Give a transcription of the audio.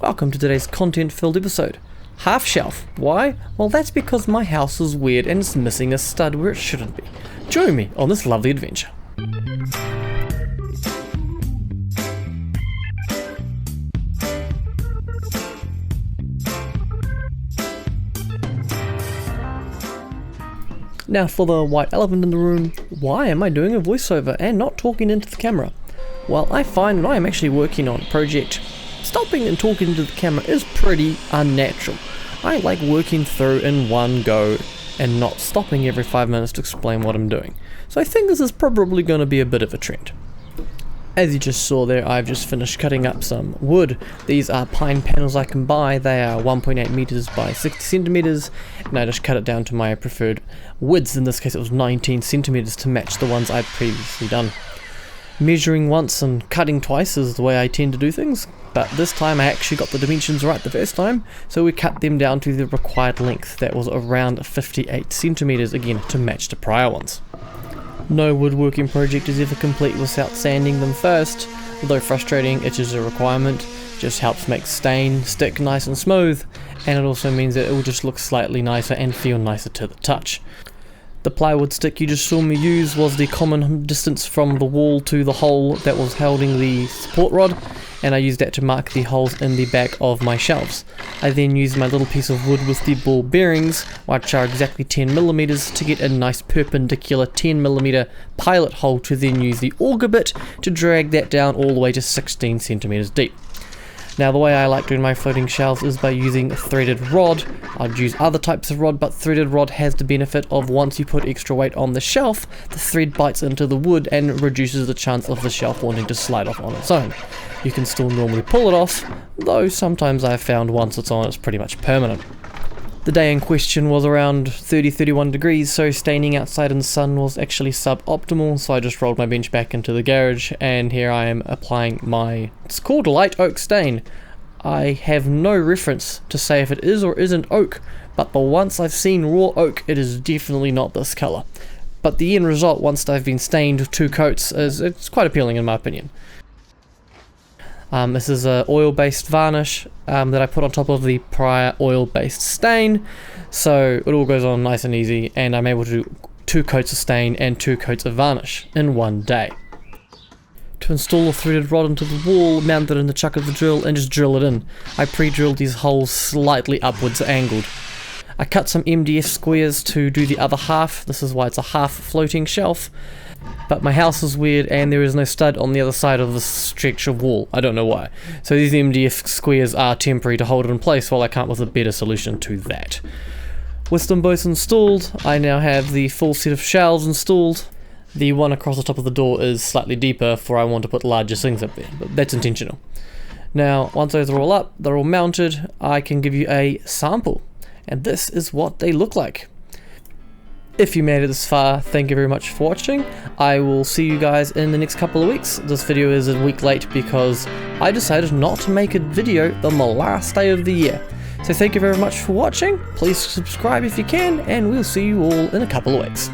Welcome to today's content-filled episode. Half shelf. Why? Well, that's because my house is weird and it's missing a stud where it shouldn't be. Join me on this lovely adventure. Now for the white elephant in the room, why am I doing a voiceover and not talking into the camera? Well, I find when I am actually working on a project, stopping and talking to the camera is pretty unnatural. I like working through in one go and not stopping every 5 minutes to explain what I'm doing. So I think this is probably going to be a bit of a trend. As you just saw there, I've just finished cutting up some wood. These are pine panels I can buy. They are 1.8 meters by 60 centimeters, and I just cut it down to my preferred width. In this case it was 19 centimeters to match the ones I'd previously done. Measuring once and cutting twice is the way I tend to do things, but this time I actually got the dimensions right the first time, so we cut them down to the required length. That was around 58 centimeters, again to match the prior ones. No woodworking project is ever complete without sanding them first. Although frustrating, it is a requirement. It just helps make stain stick nice and smooth, and it also means that it will just look slightly nicer and feel nicer to the touch. The plywood stick you just saw me use was the common distance from the wall to the hole that was holding the support rod, and I used that to mark the holes in the back of my shelves. I then used my little piece of wood with the ball bearings, which are exactly 10mm, to get a nice perpendicular 10mm pilot hole to then use the auger bit to drag that down all the way to 16 centimeters deep. Now the way I like doing my floating shelves is by using threaded rod. I'd use other types of rod, but threaded rod has the benefit of once you put extra weight on the shelf, the thread bites into the wood and reduces the chance of the shelf wanting to slide off on its own. You can still normally pull it off, though sometimes I've found once it's on it's pretty much permanent. The day in question was around 30-31 degrees, so staining outside in the sun was actually suboptimal, so I just rolled my bench back into the garage, and here I am applying it's called light oak stain. I have no reference to say if it is or isn't oak, but the once I've seen raw oak, it is definitely not this colour. But the end result, once I've been stained 2 coats, it's quite appealing in my opinion. This is a oil-based varnish that I put on top of the prior oil-based stain, so it all goes on nice and easy, and I'm able to do 2 coats of stain and 2 coats of varnish in one day. To install a threaded rod into the wall, mount it in the chuck of the drill and just drill it in. I pre-drilled these holes slightly upwards angled. I cut some MDF squares to do the other half. This is why it's a half floating shelf. But my house is weird and there is no stud on the other side of this stretch of wall. I don't know why. So these MDF squares are temporary to hold it in place while I come up with a better solution to that. With them both installed, I now have the full set of shelves installed. The one across the top of the door is slightly deeper for I want to put larger things up there, but that's intentional. Now, once those are all up, they're all mounted, I can give you a sample. And this is what they look like. If you made it this far, thank you very much for watching. I will see you guys in the next couple of weeks. This video is a week late because I decided not to make a video on the last day of the year. So thank you very much for watching. Please subscribe if you can, and we'll see you all in a couple of weeks.